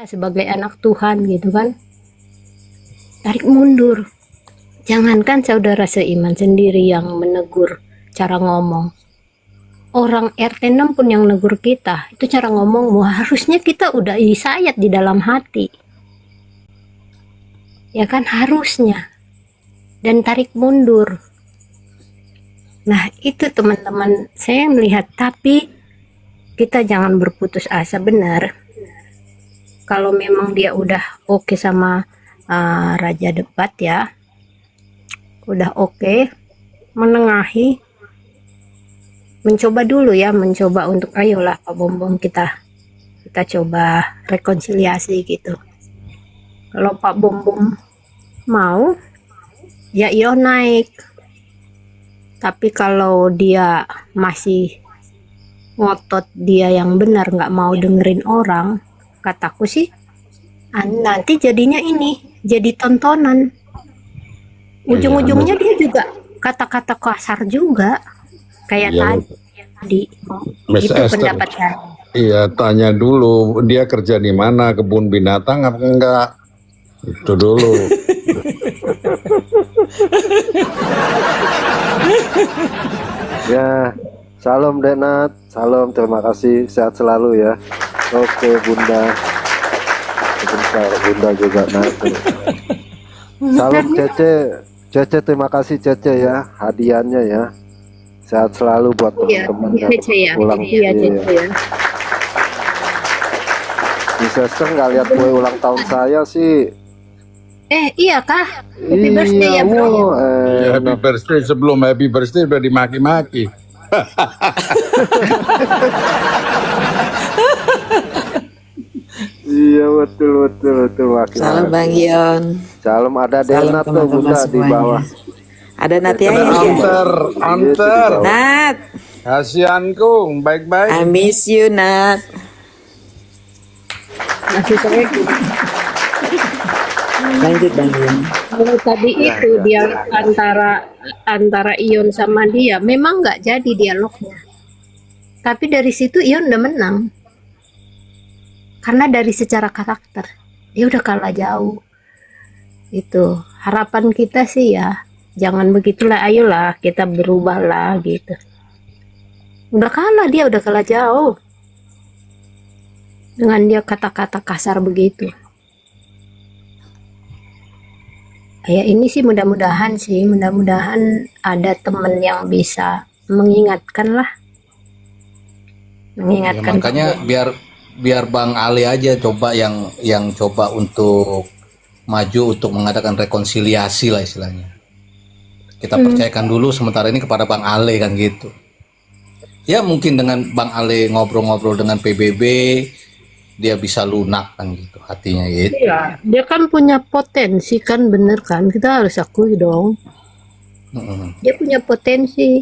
sebagai anak Tuhan gitu kan. Tarik mundur. Jangankan saudara seiman sendiri yang menegur cara ngomong. Orang RT 6 pun yang negur kita, itu cara ngomongmu harusnya kita udah disayat di dalam hati. Ya kan, harusnya. Dan tarik mundur. Nah itu teman-teman, saya melihat, tapi kita jangan berputus asa. Benar, kalau memang dia udah oke sama Raja Debat ya, udah oke, menengahi, mencoba dulu ya, mencoba untuk ayolah Pak Bombong, kita coba rekonsiliasi gitu. Kalau Pak Bombong mau ya iyo naik, tapi kalau dia masih ngotot dia yang benar, nggak mau dengerin orang, kataku sih nanti jadinya ini jadi tontonan. Ujung-ujungnya dia juga kata-kata kasar juga kayak tadi. Miss Itu Esther, pendapat saya. iya, tanya dulu dia kerja di mana, kebun binatang apa enggak, itu dulu. Ya, salam Denat, salam, terima kasih, sehat selalu ya. Oke Bunda, sebentar Bunda juga naik. Salam Cece, terima kasih Cece ya, hadiahnya ya. Sehat selalu buat teman-teman yang Cece ya. ulang Iya, Cece ya. Miss Esther nggak lihat kue ulang tahun saya sih. Iya kah? Happy birthday ya bro. Ya, happy birthday, sebelum happy birthday udah dimaki-maki. Iya betul. Salam Bang Yon. Salam, ada Salam Denat tuh teman-teman Bunda di semuanya. bawah. Ada Natia ya? Anter, Nat, kasihanku, baik-baik. I miss you Nat. Masih saya Lanjut Bang Yon. kalau tadi itu dia antara Ion sama dia memang nggak jadi dialognya, tapi dari situ Ion udah menang karena dari secara karakter dia udah kalah jauh. Itu harapan kita sih ya, jangan begitulah, ayolah kita berubahlah gitu. Udah kalah, dia udah kalah jauh dengan dia kata-kata kasar begitu. Ya ini sih mudah-mudahan ada temen yang bisa mengingatkan lah, Ya, makanya biar Bang Ali aja coba yang coba untuk maju untuk mengadakan rekonsiliasi lah istilahnya. Kita percayakan dulu sementara ini kepada Bang Ale kan gitu. Ya mungkin dengan Bang Ale ngobrol-ngobrol dengan PBB dia bisa lunak kan gitu hatinya gitu. Iya, dia kan punya potensi kan, bener kan, kita harus akui dong. Dia punya potensi,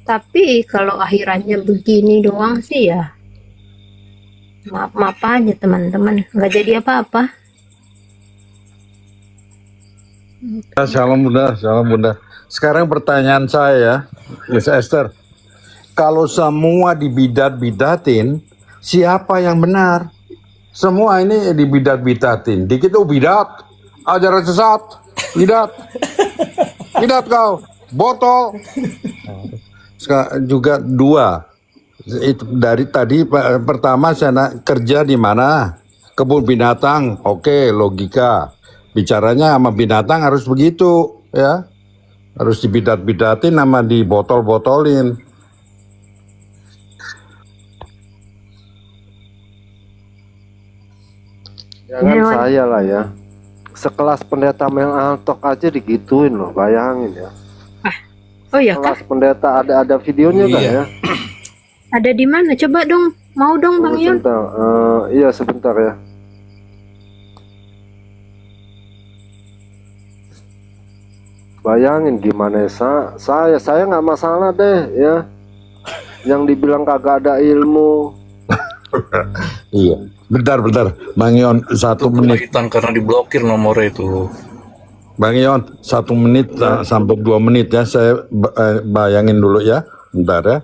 tapi kalau akhirannya begini doang sih ya maaf aja teman-teman, nggak jadi apa-apa. Salam Bunda. Sekarang pertanyaan saya, Miss Esther, kalau semua dibidat-bidatin, siapa yang benar? Semua ini dibidat-bidatin. Dikit bidat, ajaran sesat, bidat kau, botol. Juga dua. Itu dari tadi pertama saya kerja di mana? Kebun binatang, oke, logika. Bicaranya sama binatang harus begitu, ya. Harus dibidat-bidatin sama dibotol-botolin. Jangan saya lah ya. Sekelas pendeta Mel Altok aja digituin loh, bayangin ya. Oh ya kah? Kelas pendeta ada videonya kan ya? Ada di mana? Coba dong, mau dong Bang Yon. Sebentar, iya sebentar ya. Bayangin gimana saya nggak masalah deh ya. Yang dibilang kagak ada ilmu. Iya. Bentar, Bang Yon, 1 menit. Hilang karena diblokir nomornya itu. Bang Yon, 1 menit sampai 2 menit ya. Saya bayangin dulu ya. Bentar ya.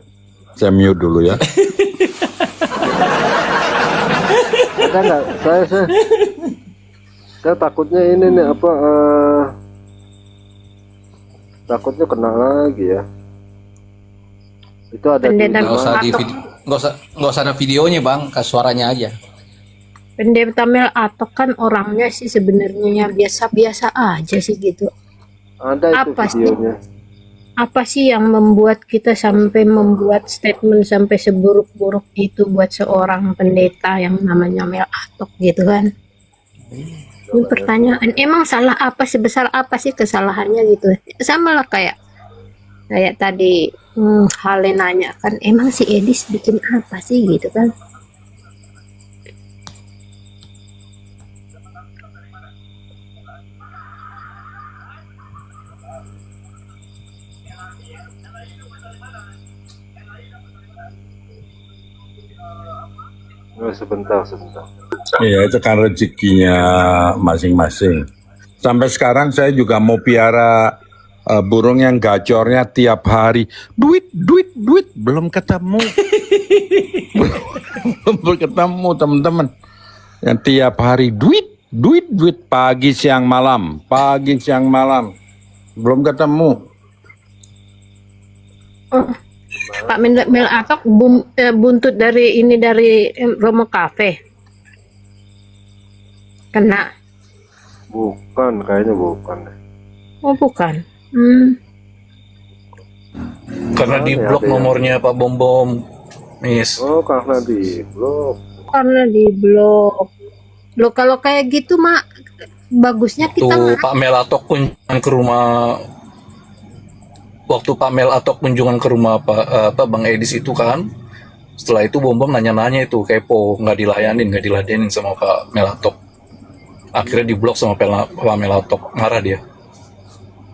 Saya mute dulu ya. Ada nggak? Saya takutnya ini nih apa? Takutnya kena lagi ya. Itu ada di Pendeta Nggak usah di Atok. video, nggak usah ada videonya bang, kasih suaranya aja. Pendeta Mel Atok kan orangnya sih sebenarnya biasa-biasa aja sih gitu. Ada itu Apa sih? videonya. Apa sih yang membuat kita sampai membuat statement sampai seburuk-buruk itu buat seorang pendeta yang namanya Mel Atok gitu kan? Ini pertanyaan, emang salah apa, sebesar apa sih kesalahannya gitu? Sama lah kayak tadi Hale nanya kan, emang si Edis bikin apa sih gitu kan? Oh, sebentar. Iya, itu kan rezekinya masing-masing. Sampai sekarang saya juga mau piara burung yang gacornya tiap hari. Duit, belum ketemu. Belum ketemu teman-teman. Yang tiap hari duit, pagi siang malam. Belum ketemu. Pak Mel Atok buntut dari Romo Cafe. Kena. Bukan, kayaknya bukan deh. Oh bukan. Karena di blok ada yang- nomornya Pak Bom Bom, Miss. Oh, karena di blok. Karena di blok. Loh kalau kayak gitu mak bagusnya kita Tuh Pak Mel Atok kunjungan ke rumah. Waktu Pak Mel Atok kunjungan ke rumah Pak Bang Edis itu kan, setelah itu Bom Bom nanya-nanya itu kepo, nggak diladenin sama Pak Mel Atok. Akhirnya diblok sama Pak Mel Atok, marah dia.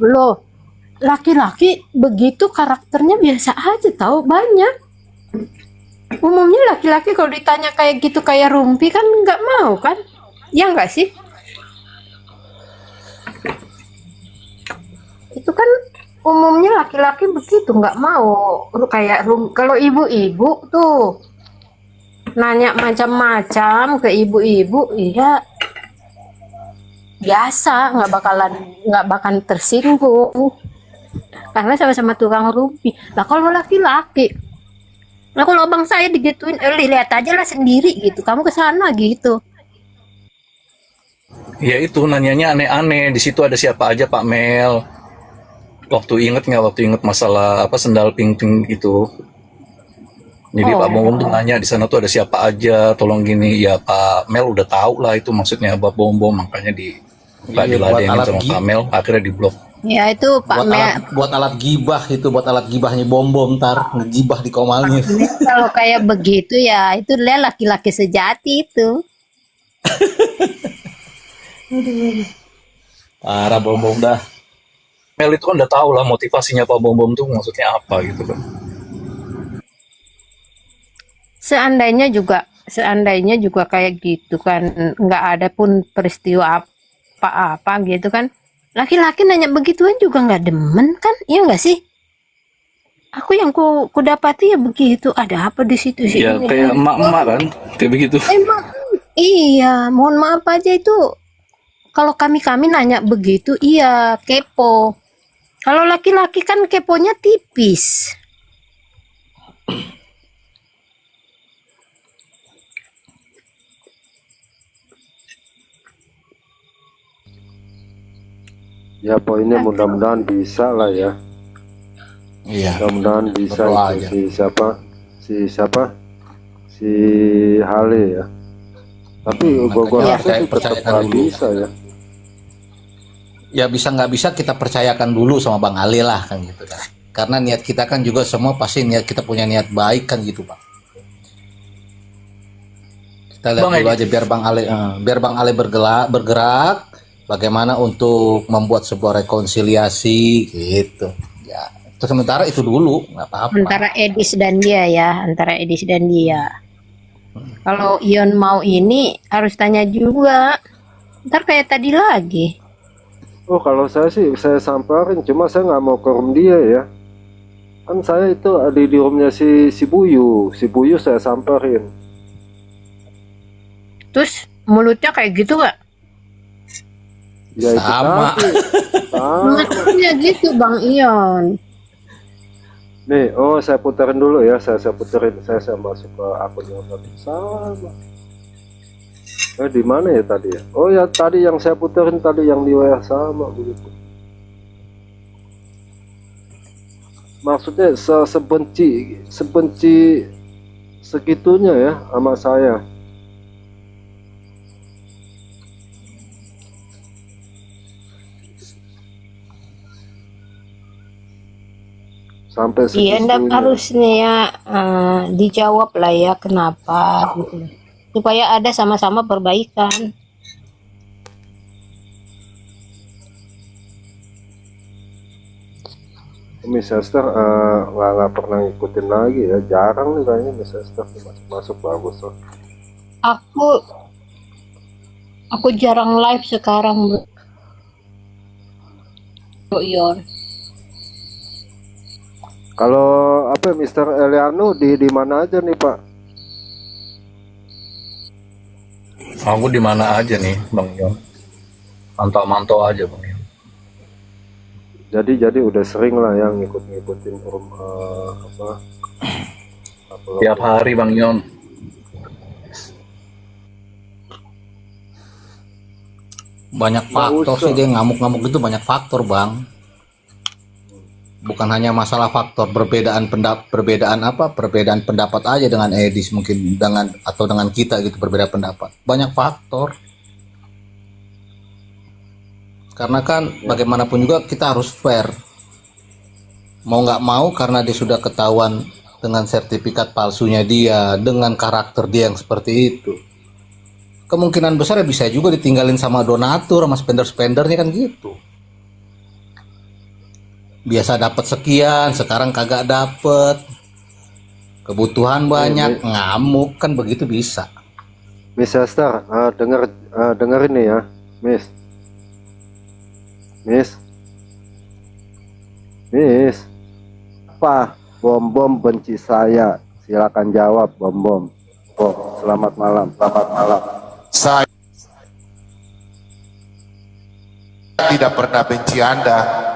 loh laki-laki begitu karakternya biasa aja tahu banyak. Umumnya laki-laki kalau ditanya kayak gitu kayak Rumpi kan nggak mau kan? Ya nggak sih? Itu kan umumnya laki-laki begitu nggak mau kayak kalau ibu-ibu tuh nanya macam-macam ke ibu-ibu, iya biasa nggak bakalan tersinggung karena sama-sama tukang rumpi. Lah kalau laki-laki, nah kalau abang saya digituin, lihat aja lah sendiri gitu, kamu ke sana gitu. Ya itu nanyanya aneh-aneh. Di situ ada siapa aja Pak Mel? Waktu inget masalah apa sendal pink-pink itu. Jadi Pak Bom Bom tuh nanya di sana tuh ada siapa aja, tolong gini. Ya Pak Mel udah tahu lah itu maksudnya Pak Bom Bom, makanya nggak Iya, buat diladenin alat sama Pak Mel, akhirnya diblok. Ya itu Pak Mel. Buat alat gibah itu, buat alat gibahnya Bom Bom ntar ngegibah di komalnya. Kalau kayak begitu ya itu dia laki-laki sejati itu. Parah Bom Bom dah. Mel itu kan udah tahu lah motivasinya Pak Bom Bom tuh maksudnya apa gitu kan. Seandainya juga kayak gitu kan, nggak ada pun peristiwa apa-apa gitu kan, laki-laki nanya begituan juga nggak demen kan, iya nggak sih? Aku yang ku dapati ya begitu, ada apa di situ sih? Ya kayak emak-emak kan, kayak begitu. Emang iya, mohon maaf aja itu. Kalau kami nanya begitu, iya kepo. Kalau laki-laki kan keponya tipis. Ya poinnya mudah-mudahan bisa lah ya. Iya. Mudah-mudahan bisa Berdoa itu aja. si Hale ya. Tapi gua makanya rasa sih tetap percayakan nggak dulu. bisa ya. Ya bisa nggak bisa kita percayakan dulu sama Bang Ali lah kan gitu kan. Karena niat kita kan juga semua pasti niat kita punya niat baik kan gitu Pak. Kita lihat Bang dulu Edi. aja biar Bang Ali bergerak bagaimana untuk membuat sebuah rekonsiliasi gitu. Ya, terus sementara itu dulu nggak apa-apa. Antara Edis dan dia ya, antara Edis dan dia. Kalau Ion mau ini harus tanya juga. Ntar kayak tadi lagi. Oh kalau saya sih saya samperin, cuma saya nggak mau ke room dia ya. Kan saya itu ada di roomnya si Buyu saya samperin. Terus mulutnya kayak gitu gak? Ya itu Sama. tadi. Sama. Maksudnya gitu Bang Ion. Nih, oh saya puterin dulu ya, saya puterin, saya masuk ke akunnya tadi. Sama. Di mana ya tadi ya? Oh ya tadi yang saya puterin tadi yang di WA sama begitu. Maksudnya sebenci segitunya ya sama saya. Sampai Iya, ndak segitunya. harusnya ya dijawab lah ya kenapa gitu. Supaya ada sama-sama perbaikan. Miss Esther nggak pernah ngikutin lagi ya, jarang nih kayaknya Miss Esther masuk bagus loh. Aku jarang live sekarang, Bro Ion. Kalau apa Mister Eliano di mana aja nih Pak? Aku di mana aja nih, Bang Yon. Mantau-mantau aja, Bang Yon. Jadi udah sering lah yang ngikutin apa Tiap hari, Bang Yon. Banyak faktor sih dia ngamuk-ngamuk itu, banyak faktor Bang. Bukan hanya masalah faktor perbedaan pendapat aja dengan Edis mungkin dengan kita gitu, berbeda pendapat. Banyak faktor. Karena kan bagaimanapun juga kita harus fair. Mau nggak mau karena dia sudah ketahuan dengan sertifikat palsunya dia, dengan karakter dia yang seperti itu. Kemungkinan besar ya bisa juga ditinggalin sama donatur, sama spender-spendernya kan gitu. Biasa dapat sekian, sekarang kagak dapet. Kebutuhan banyak, ngamuk kan begitu bisa. Miss Esther, denger ini ya, Miss. Apa bom benci saya? Silakan jawab bom. Oh, selamat malam. Saya tidak pernah benci Anda.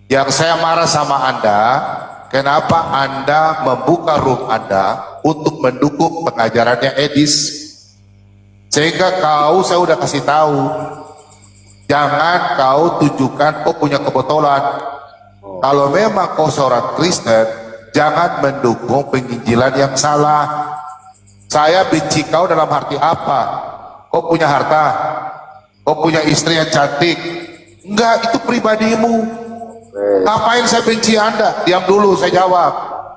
Yang saya marah sama Anda, kenapa Anda membuka room Anda untuk mendukung pengajarannya Edis? Sehingga saya udah kasih tahu, jangan kau tunjukkan kau punya kebotolan. Kalau memang kau seorang Kristen, jangan mendukung penginjilan yang salah. Saya benci kau dalam arti apa? Kau punya harta, kau punya istri yang cantik. Enggak, itu pribadimu. Ngapain saya benci Anda? Diam dulu, saya jawab.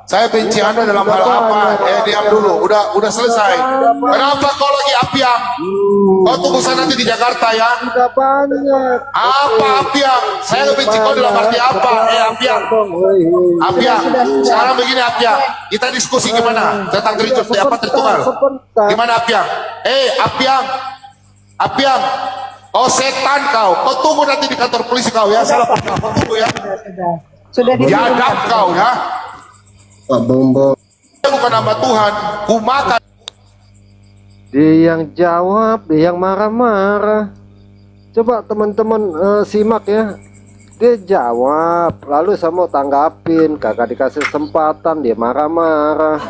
Saya benci Anda dalam hal apa? Diam dulu. Udah selesai. Kenapa kau lagi apiang? Kau tunggu sana nanti di Jakarta ya. Udah banyak. Apa apiang? Saya benci kau dalam arti apa? Apiang. Apiang. Sekarang begini apiang. Kita diskusi gimana tentang ritual. Gimana apiang? Apiang. Apiang. Oh setan kau tunggu nanti di kantor polisi kau ya, salah tunggu ya. Sudah Biadab kau ya. Pak Bombo. Bukan hamba Tuhan, ku makan. Dia yang jawab, dia yang marah-marah. Coba teman-teman simak ya. Dia jawab, lalu saya mau tanggapin, kagak dikasih kesempatan, dia marah-marah.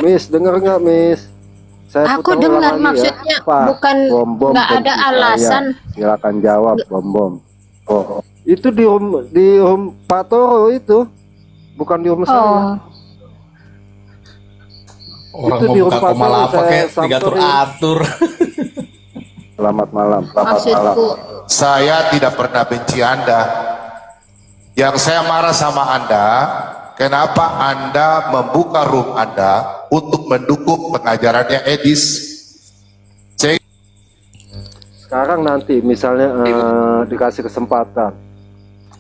Miss, denger nggak Miss? Aku putar dengar ulang lagi maksudnya, Apa? bukan Bom nggak ada benci alasan. saya. Silakan jawab bom. Oh, itu di room Pak Toro itu, bukan di room saya. Orang Itu mau di buka rumah koma saya apa kayak samperin. diatur-atur. Selamat malam. Maksudku, Saya tidak pernah benci Anda. Yang saya marah sama Anda, kenapa Anda membuka room Anda untuk mendukung pengajarannya Edis? Sekarang nanti misalnya dikasih kesempatan,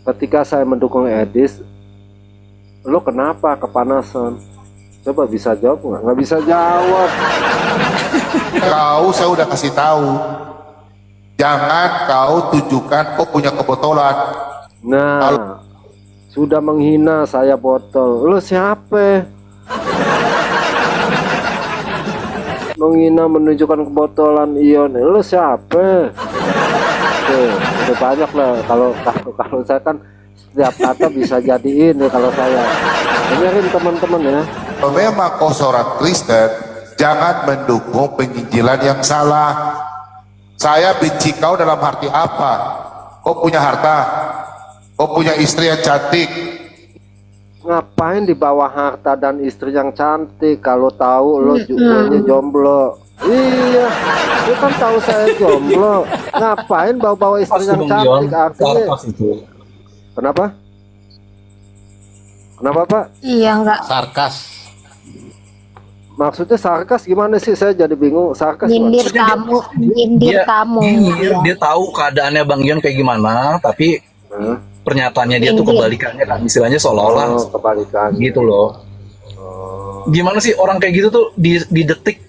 ketika saya mendukung Edis, lo kenapa kepanasan? Coba bisa jawab nggak? Nggak bisa jawab. Saya udah kasih tahu, jangan kau tunjukkan kau punya kebotolan. Nah, sudah menghina saya botol. Lo siapa? menghina, menunjukkan kebotolan Ion. Lu siapa? Oke, udah banyak lah. Kalau saya kan setiap kata bisa jadi ini kalau saya. Dengerin teman-teman ya. Kalau memang kau seorang Kristen, jangan mendukung penginjilan yang salah. Saya benci kau dalam arti apa? Kau punya harta, kau punya istri yang cantik. Ngapain di bawah harta dan istri yang cantik kalau tahu lo juga jomblo? Iya, lu kan tahu saya jomblo. Ngapain bawa-bawa istri yang cantik? Artinya kenapa? Kenapa Pak? Iya enggak. Sarkas. Maksudnya sarkas gimana sih? Saya jadi bingung. Sarkas Nyindir gimana? kamu, nyindir kamu. Dia tahu keadaannya Bang Ion kayak gimana, tapi pernyataannya dia tuh kebalikannya kan, istilahnya seolah-olah Kebalikan gitu loh. Gimana sih orang kayak gitu tuh di detik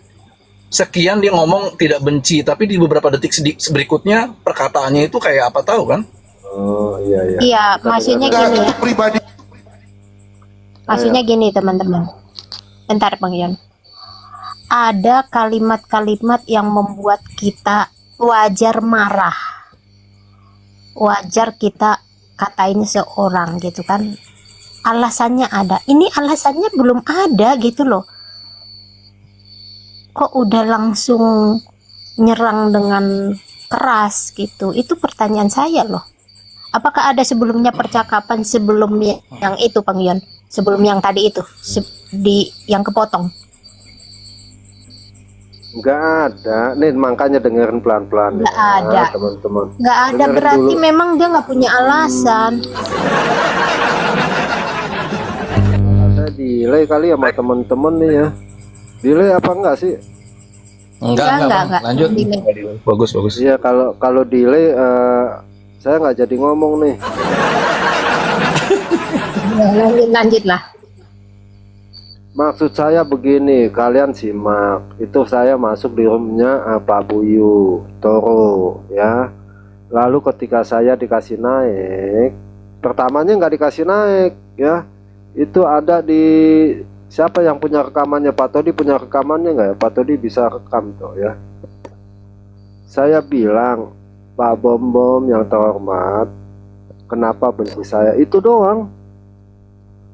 sekian dia ngomong tidak benci, tapi di beberapa detik berikutnya perkataannya itu kayak apa tahu kan? Oh iya iya. Iya, maksudnya Enggak, gini itu ya. pribadi. Maksudnya gini teman-teman. Bentar Bang Ion. Ada kalimat-kalimat yang membuat kita wajar marah. Wajar kita katain seorang gitu kan. Alasannya ada. Ini alasannya belum ada gitu loh. Kok udah langsung nyerang dengan keras gitu. Itu pertanyaan saya loh. Apakah ada sebelumnya percakapan sebelum yang itu Bang Ion? Sebelum yang tadi itu, yang kepotong? Nggak ada. Nih makanya dengerin pelan-pelan. Nggak ya, ada. teman-teman. Nggak ada, Dengerin berarti dulu. memang dia nggak punya alasan. Ada delay kali ya sama teman-teman nih ya. Delay apa enggak sih? Enggak, Bang. Lanjut. Bagus. Iya kalau delay saya nggak jadi ngomong nih. Lanjut lah. Maksud saya begini, kalian simak. Itu saya masuk di roomnya Pak Buyu Toro ya. Lalu ketika saya dikasih naik, pertamanya nggak dikasih naik ya. Itu ada di siapa yang punya rekamannya? Pak Todi punya rekamannya nggak ya? Pak Todi bisa rekam tuh ya. Saya bilang, Pak Bom yang terhormat, kenapa benci saya? Itu doang.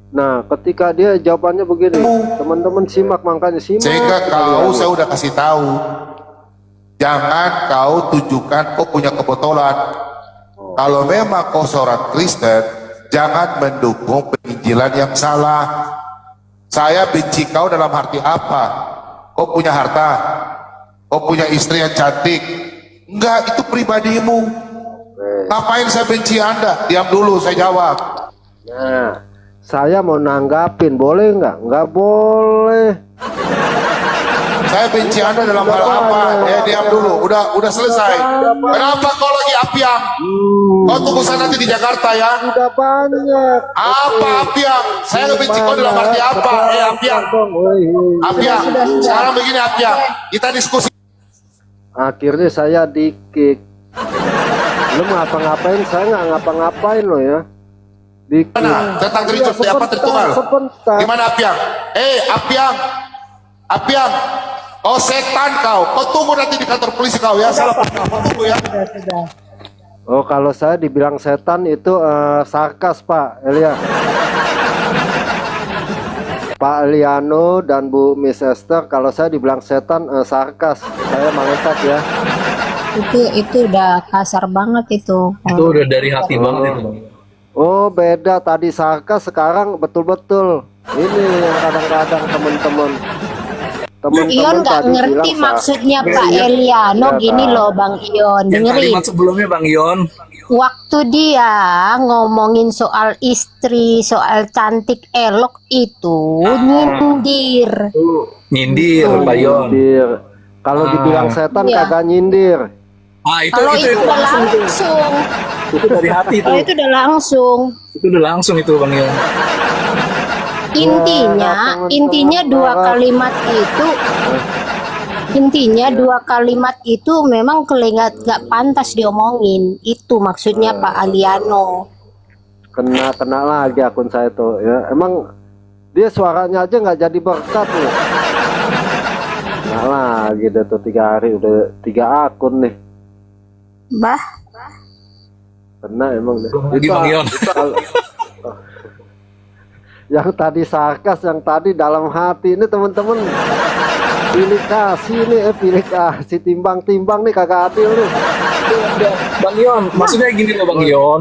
Nah, ketika dia jawabannya begini, teman-teman simak, makanya simak. Sehingga kau, saya udah kasih tahu, jangan kau tunjukkan kau punya kebotolan. Kalau memang kau seorang Kristen, jangan mendukung penginjilan yang salah. Saya benci kau dalam arti apa? Kau punya harta, kau punya istri yang cantik. Enggak, itu pribadimu. Ngapain saya benci Anda? Diam dulu, saya jawab. Nah, saya mau nanggapin, boleh nggak? Nggak boleh. Saya benci Anda dalam hal apa? Diam dulu. Udah selesai. Kenapa kau lagi apiang? Kau tunggu sana nanti di Jakarta ya. Udah banyak. Apa apiang? Saya nggak benci kau dalam arti apa? Apiang. Apiang. Sekarang begini apiang. Kita diskusi. Akhirnya saya di-kick. Lu ngapa-ngapain? Saya nggak ngapa-ngapain lo ya. Di-kick. Mana? Tentang seperti apa tertunggal? Sebentar. Gimana apiang? Apiang. Apiang. Kau setan kau. Kau tunggu nanti di kantor polisi kau ya. Salah kau tunggu ya. Oh, kalau saya dibilang setan itu sarkas Pak Elia. Pak Liano dan Bu Miss Esther, kalau saya dibilang setan sarkas, saya malaikat ya. Itu udah kasar banget itu. Itu udah dari hati banget itu Bang. Oh beda, tadi sarkas, sekarang betul-betul. Ini yang kadang-kadang teman-teman Ion nggak ngerti maksudnya Pak Eliano gini loh Bang Ion, Yang dengerin. kalimat sebelumnya Bang Ion, Waktu dia ngomongin soal istri, soal cantik elok itu nyindir. nyindir Pak Ion. Nyindir. Kalau dibilang setan Iya. kagak nyindir. Kalau itu udah langsung, Itu dari hati kalau tuh. itu udah langsung. Itu udah langsung itu Bang Ion. Intinya dua kalimat itu memang kelengat gak pantas diomongin. Itu maksudnya Pak Aliano. Kena lagi akun saya tuh ya. Emang dia suaranya aja nggak jadi berkat loh. Nah lagi deh tuh 3 hari udah 3 akun nih. Bah, Kena emang deh. Jadi Bang Yon. Kalau- yang tadi sarkas, yang tadi dalam hati ini teman-teman. Pilih kasih nih, pilih kasih timbang-timbang nih kagak adil nih. Bang Yon, maksudnya gini loh Bang Yon.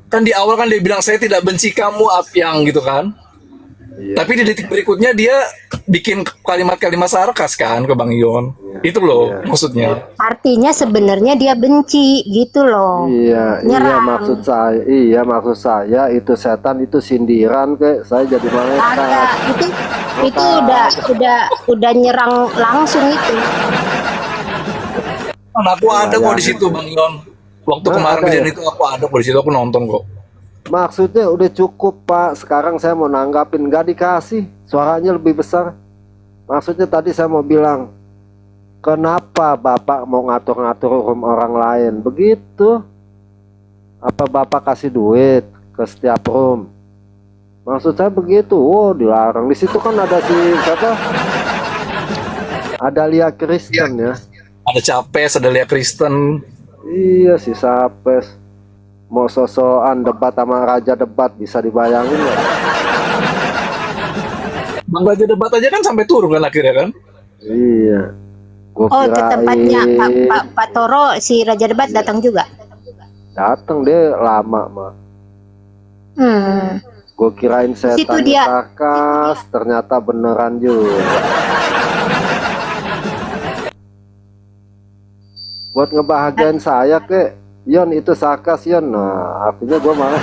Kan di awal kan dia bilang saya tidak benci kamu Apyang gitu kan. Iya. Tapi di detik berikutnya dia bikin kalimat-kalimat sarkas kan ke Bang Yon. Itu loh Iya. maksudnya. artinya sebenarnya dia benci gitu loh. Iya, Nyerang. iya maksud saya itu setan itu sindiran kayak saya jadi Ada malaikat. itu udah nyerang langsung itu. Kan aku ada kok di situ Bang Yon. Waktu Nah, kemarin ada kejadian ya? itu aku ada kok di situ, aku nonton kok. Maksudnya udah cukup Pak. Sekarang saya mau nanggapin, nggak dikasih, suaranya lebih besar. Maksudnya tadi saya mau bilang, kenapa Bapak mau ngatur-ngatur room orang lain begitu? Apa Bapak kasih duit ke setiap room? Maksud saya begitu. Oh, dilarang. Di situ kan ada si siapa? Ada Lia Kristen ya. Ada Capes, ada Lia Kristen. Iya si Sapes. Mau sosokan debat sama raja debat, bisa dibayangin nggak? Bang Raja debat aja kan sampai turun kan akhirnya kan. Iya. Gua Oh, ke tempatnya Pak Toro, si Raja Debat datang juga. datang dia lama mah. Gue kirain Situ setan dia. sarkas, ternyata beneran juga. Buat ngebahagiain saya ke, Yon itu sarkas Yon. Nah, artinya gue malah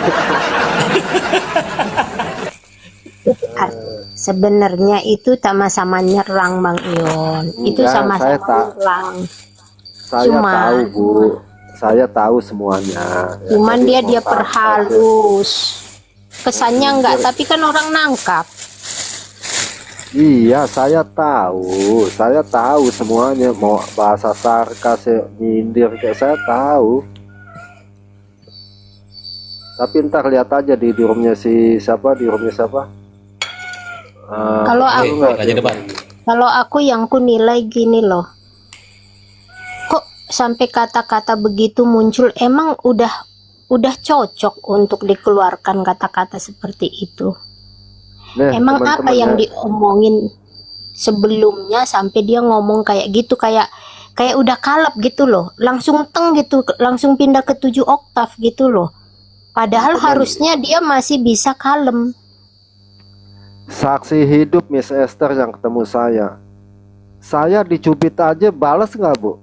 Sebenarnya itu sama-sama nyerang Bang Ion. Itu Enggak, sama-sama saya tak- nyerang. saya Cuman- tahu Bu, saya tahu semuanya. Ya, Cuman tapi dia mau sarkas, perhalus. Kesannya enggak, tapi kan orang nangkap. Iya, saya tahu semuanya. Mau bahasa sarkas, ya, nyindir kayak saya tahu. Tapi ntar lihat aja di roomnya si siapa, di roomnya siapa? Kalau tahu aku- nggak Raja dia? debat. Kalau aku yang ku nilai gini loh. Kok sampai kata-kata begitu muncul, emang udah cocok untuk dikeluarkan kata-kata seperti itu. Nih, Emang apa teman-teman yang ya. diomongin sebelumnya sampai dia ngomong kayak gitu, kayak udah kalap gitu loh. Langsung teng gitu, langsung pindah ke 7 oktav gitu loh. Padahal harusnya dia masih bisa kalem. Saksi hidup Miss Esther yang ketemu saya. Saya dicubit aja balas nggak Bu?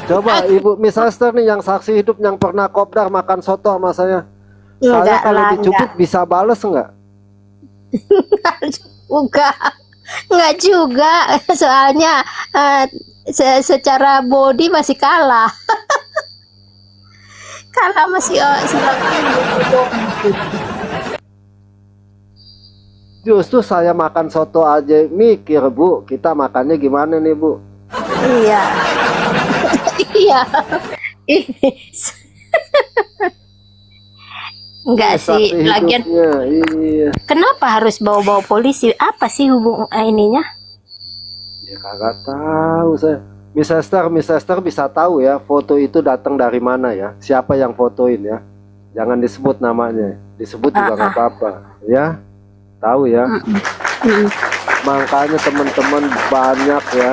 Coba Ibu Miss Esther nih yang saksi hidup yang pernah kopdar makan soto sama saya. Saya Enggak kalau lah, dicubit bisa bales nggak? Enggak juga. Soalnya secara body masih kalah. Kalah masih si Bang Ion. Justru saya makan soto aja mikir Bu, kita makannya gimana nih Bu? Iya. Iya. Enggak sih, Saksi lagian hidupnya, iya. kenapa harus bawa-bawa polisi? Apa sih hubung ininya? Ya kagak tahu saya. Miss Esther bisa tahu ya foto itu datang dari mana ya? Siapa yang fotoin ya? Jangan disebut namanya. Disebut juga nggak apa-apa, ya. Tahu ya. Makanya teman-teman banyak ya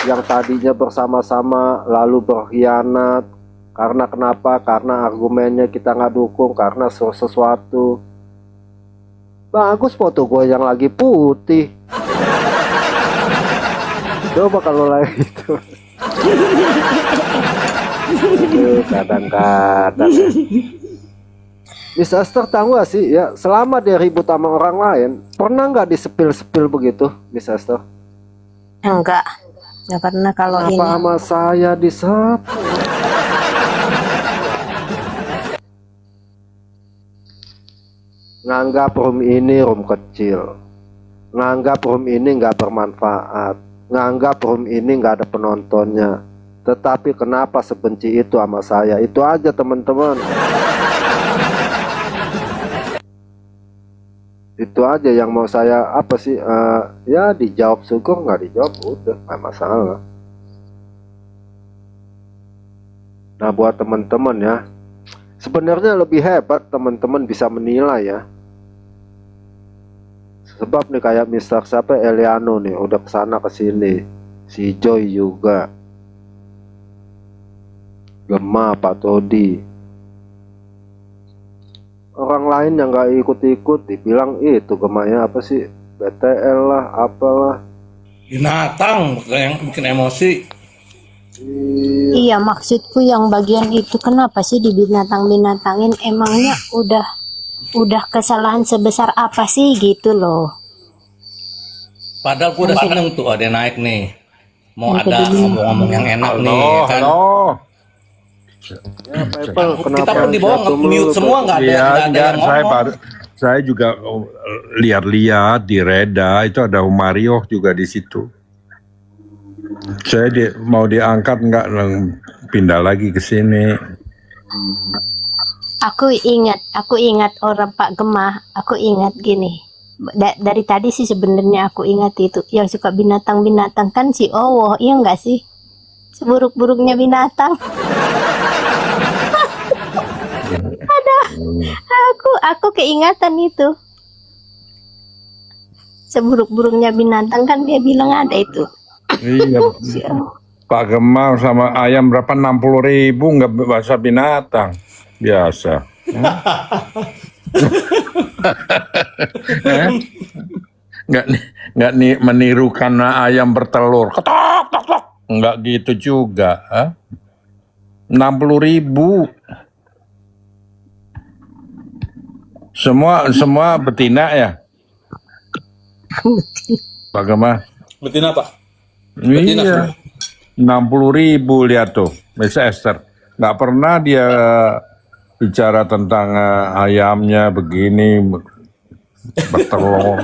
yang tadinya bersama-sama lalu berkhianat. Karena kenapa? Karena argumennya kita nggak dukung karena sesuatu. Bagus foto gue yang lagi putih. Coba kalau lagi itu. Aduh, kadang-kadang ya. Miss Esther tahu gak sih ya, selama dia ribut sama orang lain, pernah nggak disepil-sepil begitu, Miss Esther? Enggak pernah kalau Apa ini. sama saya disep? Nganggap room ini room kecil, nganggap room ini nggak bermanfaat, nganggap room ini nggak ada penontonnya. Tetapi kenapa sebenci itu sama saya? Itu aja teman-teman. Itu aja yang mau saya apa sih, ya dijawab syukur, nggak dijawab udah nggak masalah. Nah buat teman-teman ya, sebenarnya lebih hebat teman-teman bisa menilai ya. Sebab nih kayak Mister siapa, Eliano nih udah kesana kesini, si Joy juga, Gema, Pak Todi, orang lain yang nggak ikut-ikut dibilang itu Gemanya apa sih, BTL lah apalah. Binatang yang bikin emosi. Iya, maksudku yang bagian itu kenapa sih dibinatang-binatangin? Emangnya udah kesalahan sebesar apa sih gitu loh. Padahal gue udah seneng tuh ada naik nih. Mau Yang ada kedua. ngomong-ngomong yang enak nih, Halo, ya kan? halo. Ya Pepel, Kita pun di bawah jatuh mute melulu, semua, Pepel? nggak ada Iya, nggak ada enggak, yang saya ngomong. baru, saya juga lihat-lihat di Reda itu ada Mario juga di situ. Saya mau diangkat enggak, pindah lagi ke sini. Aku ingat orang Pak Gemah, aku ingat gini. Dari tadi sih sebenarnya aku ingat itu yang suka binatang-binatang kan si Owo, iya enggak sih? Seburuk-buruknya binatang. Aku keingatan itu. Seburuk-buruknya binatang kan dia bilang ada itu. Iya, Si Owo. Pak Gemar sama ayam berapa, 60.000 nggak bahasa binatang biasa. Eh? nggak nih menirukan ayam bertelur ketok tok tok, nggak gitu juga. 60.000 semua betina ya Pak Gemar. Betina apa? Betina Iya, 60.000 lihat tuh Miss Esther, nggak pernah dia bicara tentang ayamnya begini bertelur.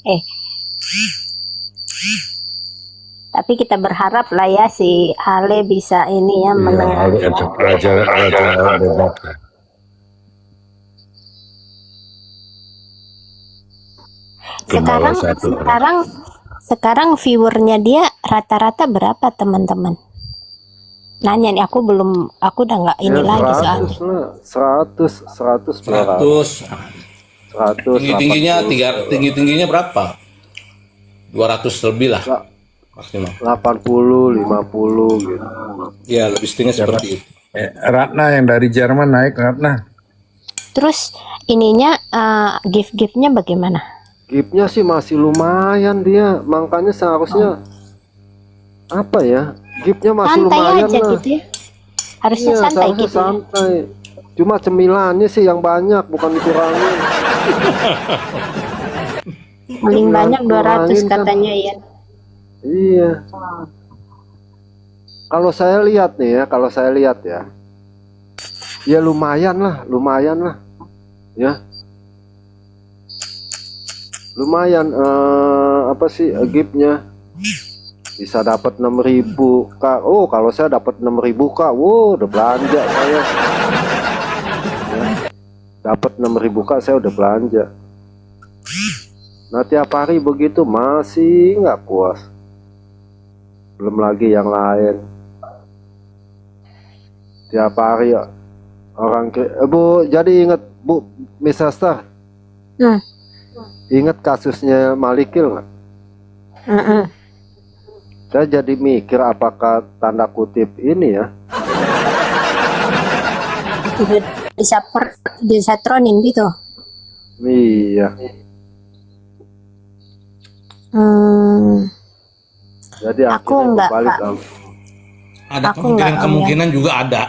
Eh, tapi kita berharap lah ya si Ale bisa ini ya mendengar. Raja debat. Gembala satu. Sekarang viewernya dia rata-rata berapa teman-teman? Nanya nih, aku udah nggak ini Ya, lagi 100 soalnya. lah, 100 berapa? 100. 100, Tinggi-tingginya berapa? 200 lebih lah maksimal. 80, 50 gitu. Ya lebih setinggi seperti itu. Ratna yang dari Jerman naik, Ratna. Terus ininya gift-giftnya bagaimana? Giftnya sih masih lumayan dia, makanya seharusnya apa ya? Giftnya masih Santai lumayan aja lah. gitu ya. Harusnya Iya, santai seharusnya gitu. Ya. santai. Cuma cemilannya sih yang banyak, bukan dikurangin. Paling banyak 200 kurangin kan. katanya ya. Iya. Kalau saya lihat nih ya, ya lumayan lah, ya. Lumayan apa sih giftnya bisa dapat 6.000 Kak. Oh kalau saya dapat 6.000 Kak, wow udah belanja saya ya. Dapat 6.000 Kak, saya udah belanja. Nah tiap hari begitu masih nggak puas, belum lagi yang lain. Tiap hari orang Bu, jadi ingat Bu Miss Esther, ingat kasusnya Malikil nggak? Saya jadi mikir apakah tanda kutip ini ya, Bisa tronin gitu. iya. Jadi Aku akhirnya nggak, balik Pak. Ada Aku nggak kemungkinan juga ada.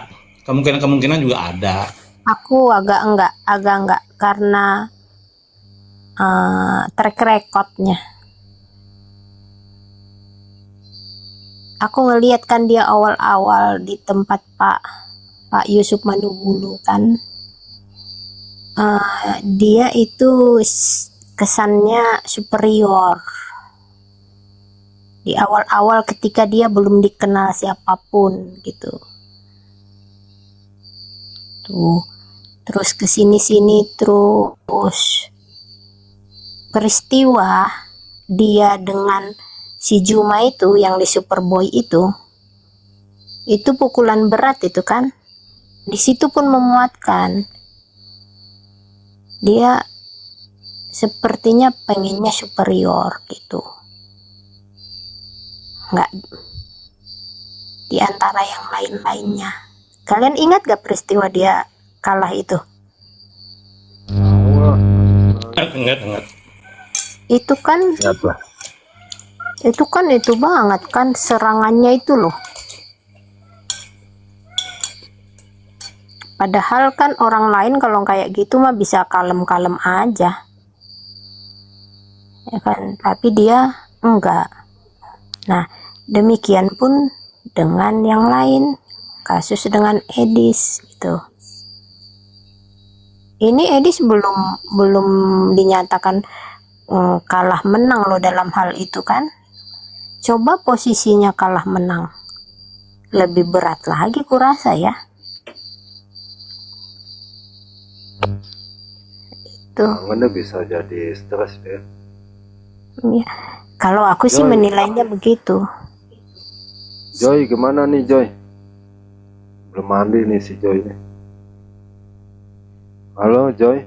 Kemungkinan juga ada. Aku agak enggak karena track recordnya. Aku ngelihat kan dia awal-awal di tempat Pak Yusuf Manubulu kan, dia itu kesannya superior di awal-awal ketika dia belum dikenal siapapun gitu. tuh. Terus kesini-sini terus peristiwa dia dengan si Juma itu yang di Superboy itu pukulan berat itu kan. Di situ pun memuatkan. Dia sepertinya pengennya superior gitu. Nggak di antara yang lain-lainnya. Kalian ingat gak peristiwa dia kalah itu? Ingat. Itu kan itu banget kan serangannya itu loh. Padahal kan orang lain kalau kayak gitu mah bisa kalem-kalem aja. Ya kan, tapi dia enggak. Nah, demikian pun dengan yang lain, kasus dengan Edis itu. Ini Edis belum dinyatakan kalah menang loh dalam hal itu kan. Coba posisinya kalah menang, lebih berat lagi kurasa ya. Itu. Tangannya bisa jadi stres ya. Ya, kalau aku sih Joy. menilainya begitu. Joy gimana nih Joy? Belum mandi nih si Joy nih. Halo Joy.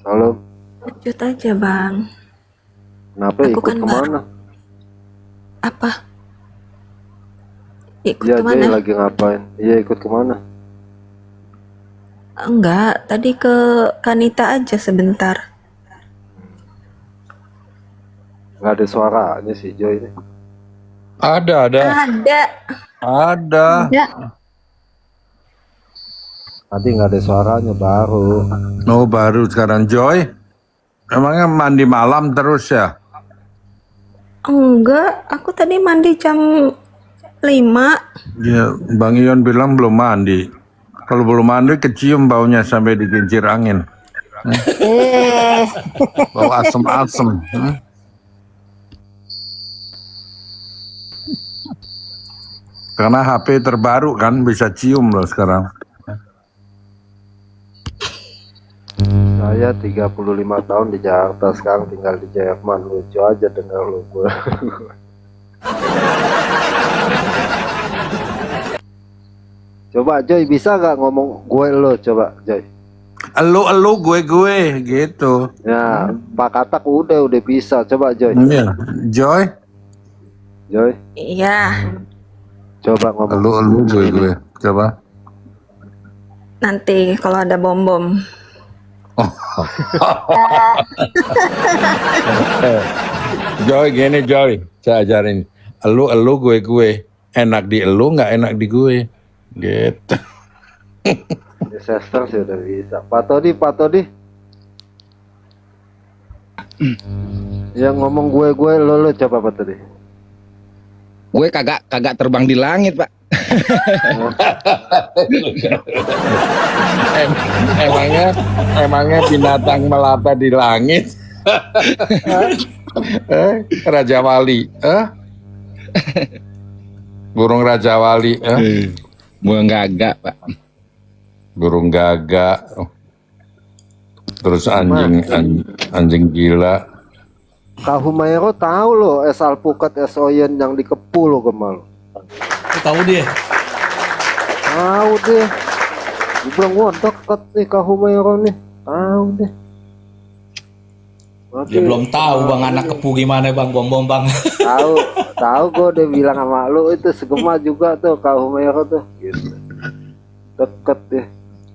Salam. Lanjut aja bang. Kenapa Aku ikut kan kemana? Apa? Ikut Iya Joy kemana? lagi ngapain? Iya ikut kemana? Enggak, tadi ke Kanita aja sebentar. Nggak ada suaranya si Joy nih. Ada. Ada. Ya, Tadi nggak ada suaranya baru. Oh, baru sekarang Joy. Emangnya mandi malam terus ya? Enggak, aku tadi mandi jam 5. Ya, Bang Ion bilang belum mandi. Kalau belum mandi kecium baunya sampai dikincir angin. Bau asem-asem. Karena HP terbaru kan bisa cium loh sekarang. Saya 35 tahun di Jakarta, sekarang tinggal di Jerman. Lucu aja dengar lu gue. Coba Joy, bisa gak ngomong gue lo, coba Joy. Elu gue gitu. Ya, Pak Katak udah bisa. Coba Joy. Iya. Joy, Joy, Iya, coba ngomong. elu gue. Coba. nanti kalau ada bom-bom. Joy gini Joy, saya ajarin. Elu gue. Enak di elu nggak enak di gue. Gitu. Sester sih udah bisa. Pak Todi. Yang ngomong gue lo coba Pak Todi. Gue kagak terbang di langit, Pak. Emangnya binatang melata di langit? Raja Wali, burung Raja Wali, Burung gagak, Pak. burung gagak, terus anjing gila. Kak Humairo tahu lo es alpukat es oyen yang dikepu lo kemal. Tahu dia. Tahu deh. Dibilang wah deket nih Kak Humairo nih. Tahu deh. Dia belum tahu bang anak kepu gimana bang bom bang. Tahu gue udah bilang sama lu itu segema juga tuh Kak Humairo tuh. Gitu. Deket deh.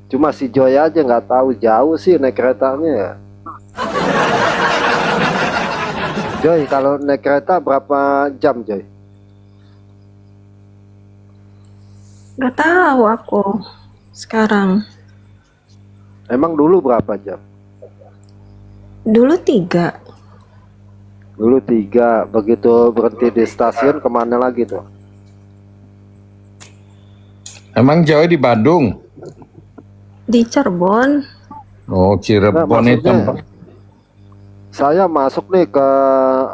Cuma si Joy aja nggak tahu jauh sih naik keretanya ya. Joy kalau naik kereta berapa jam Joy? Gak tahu aku sekarang. Emang dulu berapa jam? Dulu 3. Dulu 3. Begitu berhenti di stasiun kemana lagi tuh? Emang Joy di Bandung? Di Cirebon. Oh, Cirebon Nah, itu. maksudnya, saya masuk nih ke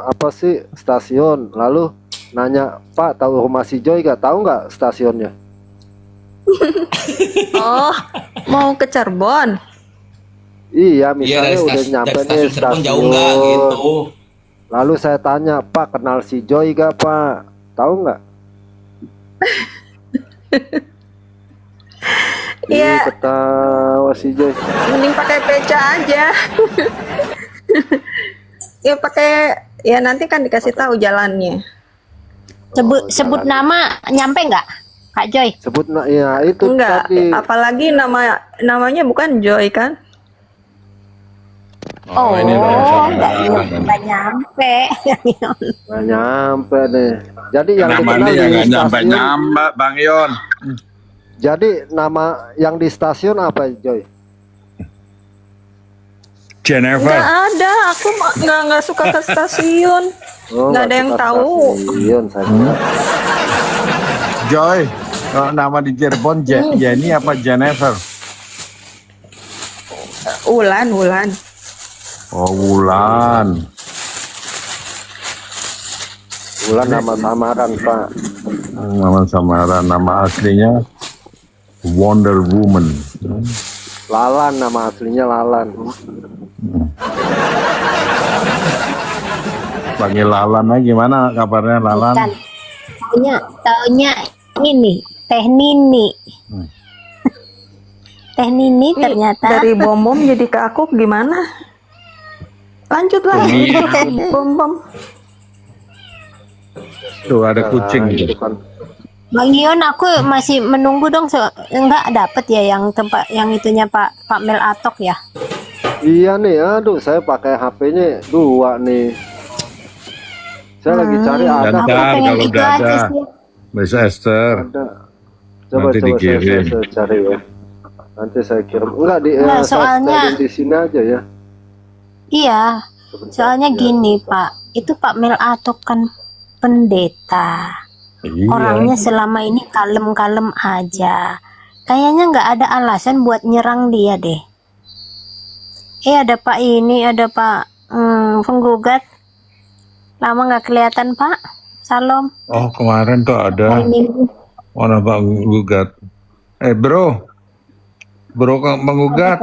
apa sih stasiun, lalu nanya Pak tahu rumah si Joy gak? Tahu nggak stasiunnya? Oh, Mau ke Cirebon? Iya, Iya, misalnya udah nyampe dari nih stasiun Cirebon stasiun. jauh nggak gitu? Lalu saya tanya, Pak kenal si Joy gak Pak? Tahu nggak? Iya. Ih, ketawa si Joy. Mending pakai beca aja. Ya pakai, ya nanti kan dikasih tahu jalannya. Sebut nama nyampe nggak, Kak Joy? Sebut ya itu Enggak, tadi. apalagi namanya bukan Joy kan? Oh, ini loh yang nggak saudara. nggak nyampe. Nggak nyampe nih. Jadi yang Namanya dikenal yang di nggak stasiun. nyampe Bang Yon. Jadi nama yang di stasiun apa Joy? Jennifer. Nggak ada, aku nggak suka ke stasiun. Oh, Nggak ada yang suka tahu. Stasiun saya kira. Joy. Nama di Cirebon Jenny apa Jennifer? Wulan. Oh, Wulan. Bulan nama samaran Pak. Nama samaran, nama aslinya Wonder Woman. Lalan nama aslinya Lalan. Panggil Lalan aja, gimana kabarnya Lalan? Bukan. Taunya ini Teh Nini. Teh Nini ternyata. Dari bom jadi ke aku gimana? Lanjut lah. Bom. Tuh ada kucing Itu gitu. kan. Bang Yon, aku masih menunggu dong. Enggak dapet ya yang tempat yang itunya Pak Mel Atok ya. Iya nih, aduh saya pakai HP-nya 2 nih. Saya lagi cari ada. Dan Aku ntar pengen kalau itu udah aja ada, sih. Miss Esther. Ada. Coba Nanti dikirim. saya cari ya. Nanti saya kirim. Enggak Nah, saya soalnya di sini aja ya. iya. Sebentar. Soalnya Ya. gini Pak, itu Pak Mel Atok kan pendeta. Iya. Orangnya selama ini kalem-kalem aja. Kayaknya nggak ada alasan buat nyerang dia deh. Ada Pak ini, ada Pak penggugat. Lama nggak kelihatan Pak. Salam. Oh, kemarin tuh ada Hari Minggu. mana Pak gugat. Bro penggugat.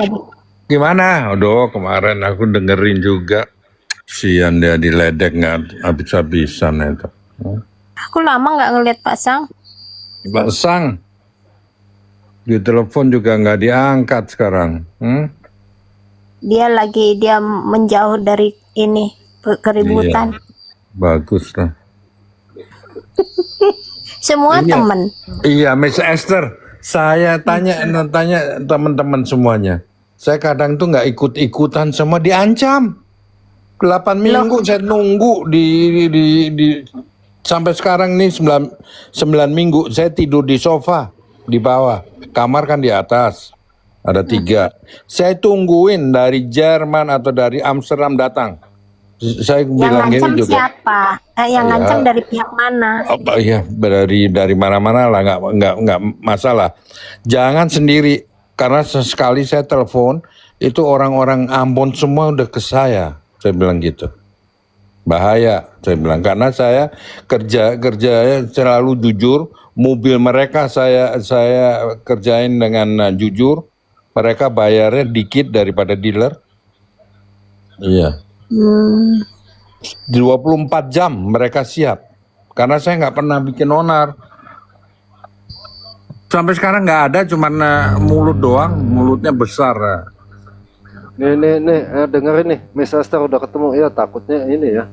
Gimana? Aduh, kemarin aku dengerin juga. Sian dia diledek nggak habis-habisan itu. Aku lama nggak ngeliat Pak Sang. Pak Sang, di telepon juga nggak diangkat sekarang. Dia menjauh dari ini keributan. Iya, bagus lah. Semua Iya. temen. Iya, Miss Esther, saya tanya teman-teman semuanya. Saya kadang tuh nggak ikut-ikutan, semua diancam. 8 minggu saya nunggu di sampai sekarang nih 9 minggu saya tidur di sofa di bawah, kamar kan di atas ada 3. Saya tungguin dari Jerman atau dari Amsterdam datang. Saya Yang bilang ngancam gini juga. siapa? Yang Ya. ngancam dari pihak mana? Apa ya, dari mana-mana lah, nggak masalah. Jangan sendiri, karena sesekali saya telepon itu orang-orang Ambon semua udah ke saya bilang gitu. Bahaya, saya bilang, karena saya kerja selalu jujur. Mobil mereka saya kerjain dengan jujur. Mereka bayarnya dikit daripada dealer. Iya. 24 jam mereka siap. Karena saya nggak pernah bikin onar. Sampai sekarang nggak ada, cuman mulut doang, mulutnya besar. Nih, dengerin nih, Miss Esther udah ketemu ya, takutnya ini ya.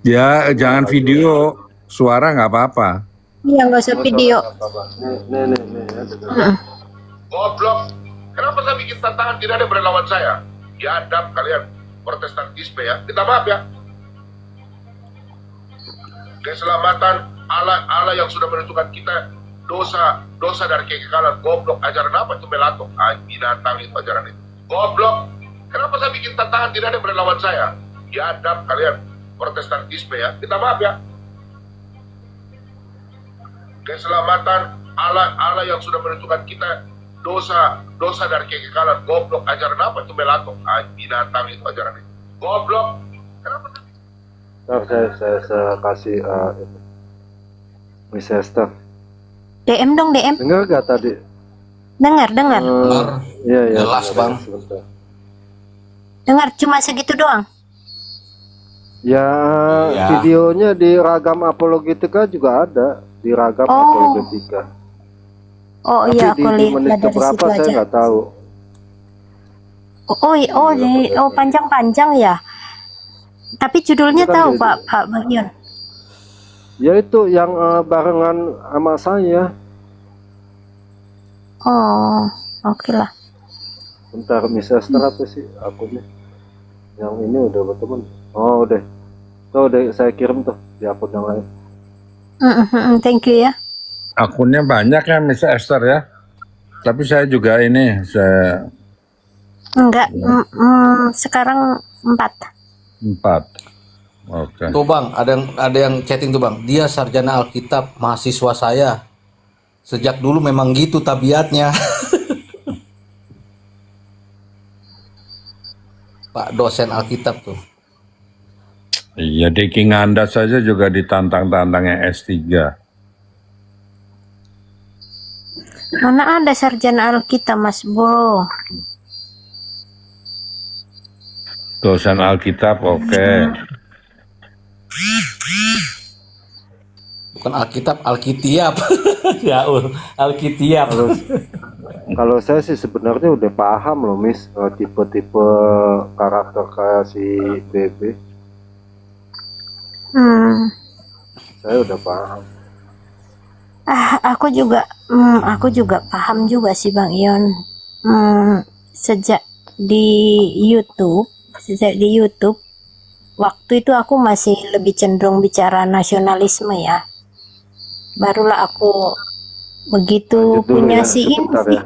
Ya, jangan video, suara nggak apa-apa. Iya, nggak usah video. Nih, ya, dengerin. Goblok. Kenapa saya bikin tantangan tidak ada berlawan saya? Diadap kalian protestantisme ya. Minta maaf ya. Keselamatan Allah yang sudah menentukan kita dosa dari kekekalan. Goblok, ajaran apa itu melatok? Binatang itu ajaran itu. Goblok. Kenapa saya bikin tantangan tidak ada berlawan saya? Diadap kalian protestantisme ya. Minta maaf ya. Keselamatan Allah yang sudah menentukan kita dosa dari kekekalan. Goblok, ajaran apa itu melatok? Binatang itu ajaran itu. Goblok. Kenapa saya kasih Miss Esther. DM dong, DM. Dengar gak tadi? Dengar, dengar. Dengar Iya, iya. jelas Bentar, bang. sebentar. Dengar cuma segitu doang. Ya, Iya. videonya di Ragam Apologetika juga ada. Di Ragam Oh. Apologetika. Oh Tapi iya, aku di lihat menit dari keberapa situ saya aja. nggak tahu. Oh, panjang-panjang ya. Tapi judulnya Itu kan tahu dia- Pak Bagyon. Ya itu yang barengan sama saya. Oh, oke lah. Bentar, Miss Esther apa sih akunnya? Yang ini udah berteman. Oh udah. Tuh udah saya kirim tuh di akun yang lain. Thank you ya. Akunnya banyak ya Miss Esther ya. Tapi saya juga ini, saya Enggak, sekarang 4. 4. Oke. Tuh bang, ada yang chatting tuh bang. Dia sarjana Alkitab, mahasiswa saya. Sejak dulu memang gitu tabiatnya. Pak dosen Alkitab tuh. Iya, Diki Nganda saja juga ditantang-tantangnya S3. Mana ada sarjana Alkitab Mas Bo? Dosen Alkitab, oke. Bukan Alkitab, Alkitiap. Ya, Alkitiap. Kalau saya sih sebenarnya udah paham loh Miss, tipe-tipe karakter kayak si BB. Saya udah paham. Aku juga paham juga sih Bang Ion. Sejak di YouTube, waktu itu aku masih lebih cenderung bicara nasionalisme ya. Barulah aku begitu Lanjut dulu punya ya, si ini sebentar sih. ya.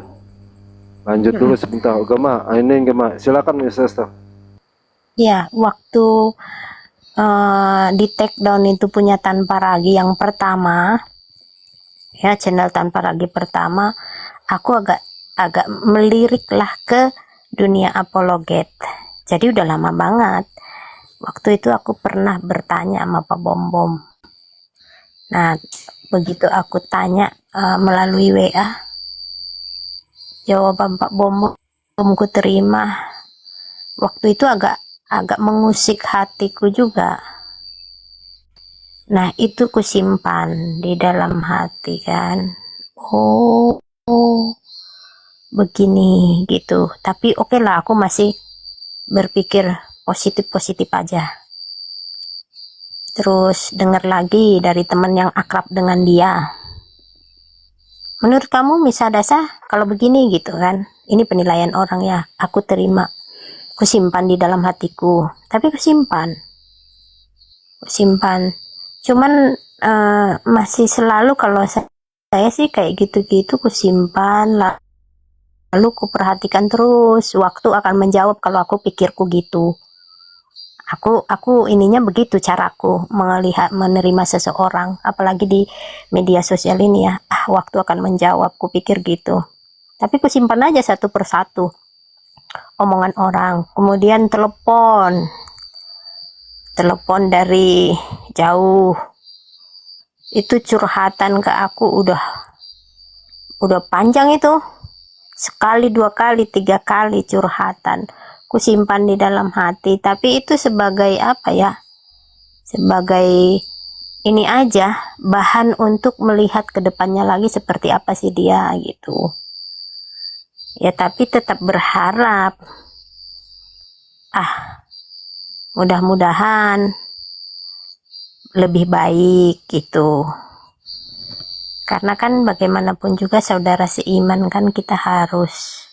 Lanjut dulu sebentar. Gema, ini Gema. Silakan Miss Esther. Ya, waktu di take down itu punya Tanpa Ragi yang pertama, ya channel Tanpa Ragi pertama, aku agak melirik lah ke dunia apologet. Jadi udah lama banget. Waktu itu aku pernah bertanya sama Pak Bom Bom. Nah, begitu aku tanya melalui WA, jawaban Pak Bom Bom ku terima. Waktu itu agak mengusik hatiku juga. Nah, itu kusimpan di dalam hati kan. Oh, begini gitu. Tapi oke lah, aku masih berpikir positif-positif aja. Terus dengar lagi dari teman yang akrab dengan dia. Menurut kamu Misa Dasa kalau begini gitu kan? Ini penilaian orang ya. Aku terima. Kusimpan di dalam hatiku. Tapi kusimpan. Cuman masih selalu kalau saya sih kayak gitu-gitu kusimpan, lalu kuperhatikan terus. Waktu akan menjawab kalau aku pikirku gitu. Aku ininya begitu caraku menerima seseorang, apalagi di media sosial ini ya. Waktu akan menjawab, kupikir gitu. Tapi kusimpan aja satu persatu omongan orang. Kemudian telepon dari jauh. Itu curhatan ke aku udah panjang itu. Sekali, 2 kali, 3 kali curhatan. Kusimpan di dalam hati, tapi itu sebagai apa ya? Sebagai ini aja, bahan untuk melihat ke depannya lagi seperti apa sih dia gitu. Ya tapi tetap berharap. Mudah-mudahan lebih baik gitu. Karena kan bagaimanapun juga saudara seiman kan kita harus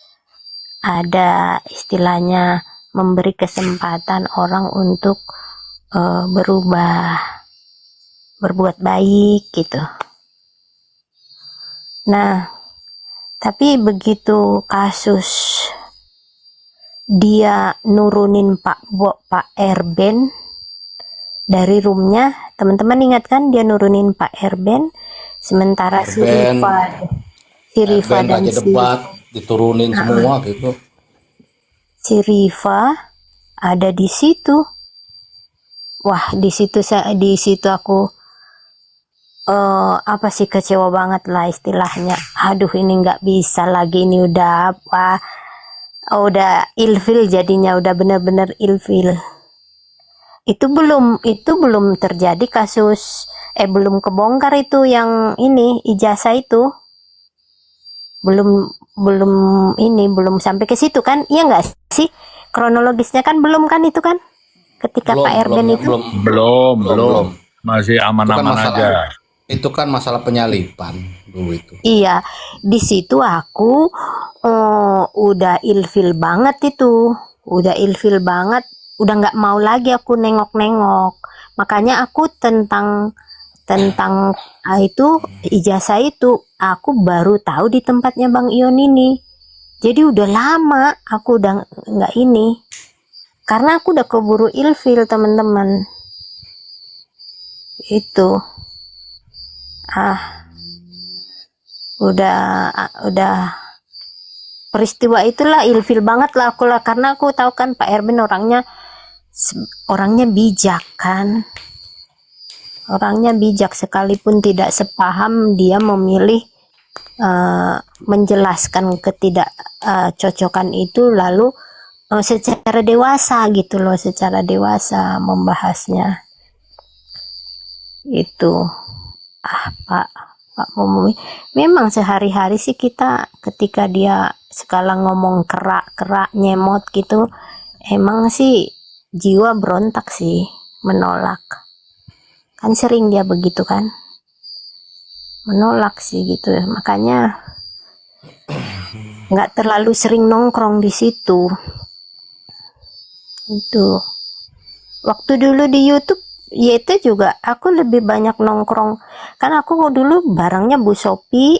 ada istilahnya memberi kesempatan orang untuk berubah, berbuat baik gitu. Nah, tapi begitu kasus dia nurunin Pak Erben dari roomnya, teman-teman ingat kan dia nurunin Pak Erben, sementara si Riva dan aja debat diturunin semua gitu. Si Riva ada di situ. Wah, di situ aku apa sih, kecewa banget lah istilahnya. Aduh, ini nggak bisa lagi, ini udah apa, udah ilfil jadinya, udah bener-bener ilfil. Itu belum terjadi kasus, belum kebongkar itu yang ini ijazah itu, belum belum belum sampai ke situ kan, iya nggak sih? Kronologisnya kan belum kan itu kan, ketika Belum, Pak Erben itu. Belum. Masih Itu kan aman-aman masalah aja. itu kan masalah penyalipan dulu itu. Iya, di situ aku udah ilfil banget itu, udah ilfil banget, udah nggak mau lagi aku nengok-nengok. Makanya aku tentang itu ijazah itu aku baru tahu di tempatnya Bang Ion ini. Jadi udah lama aku udah nggak ini, karena aku udah keburu ilfil teman-teman. Itu udah peristiwa itulah ilfil banget lah aku lah, karena aku tahu kan Pak Erben orangnya bijak kan, orangnya bijak, sekalipun tidak sepaham dia memilih menjelaskan ketidakcocokan itu, lalu secara dewasa gitu loh, secara dewasa membahasnya itu. Pak Momumi memang sehari-hari sih kita ketika dia sekala ngomong kerak nyemot gitu, emang sih jiwa berontak sih, menolak kan, sering dia begitu kan, menolak sih gitu. Makanya nggak terlalu sering nongkrong di situ. Itu waktu dulu di YouTube YT juga aku lebih banyak nongkrong, kan aku dulu barangnya Bu Sopi,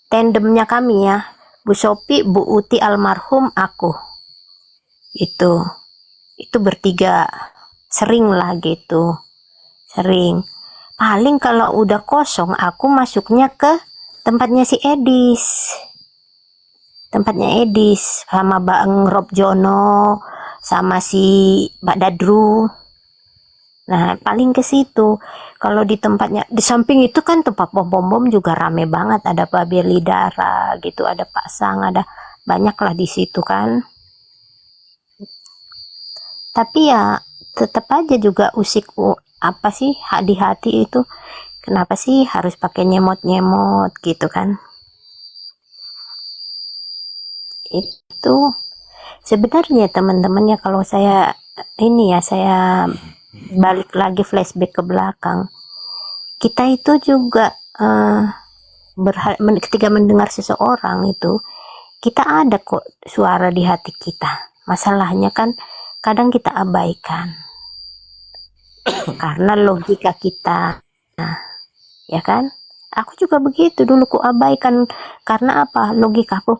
tandemnya kami ya, Bu Sopi, Bu Uti almarhum, aku itu bertiga sering lah gitu, sering. Paling kalau udah kosong aku masuknya ke tempatnya si Edis, tempatnya Edis sama Bang Rob Jono sama si Mbak Dadru. Nah, paling ke situ. Kalau di tempatnya, di samping itu kan tempat bom juga rame banget. Ada Pak Beli Dara gitu, ada Pak Sang, ada banyak lah di situ kan. Tapi ya tetap aja juga apa sih di hati itu, kenapa sih harus pakai nyemot gitu kan? Itu sebenarnya teman-teman ya, kalau saya ini ya, saya balik lagi flashback ke belakang, kita itu juga ketika mendengar seseorang itu, kita ada kok suara di hati kita. Masalahnya kan kadang kita abaikan karena logika kita, ya kan? Aku juga begitu dulu, ku abaikan karena apa? Logikaku,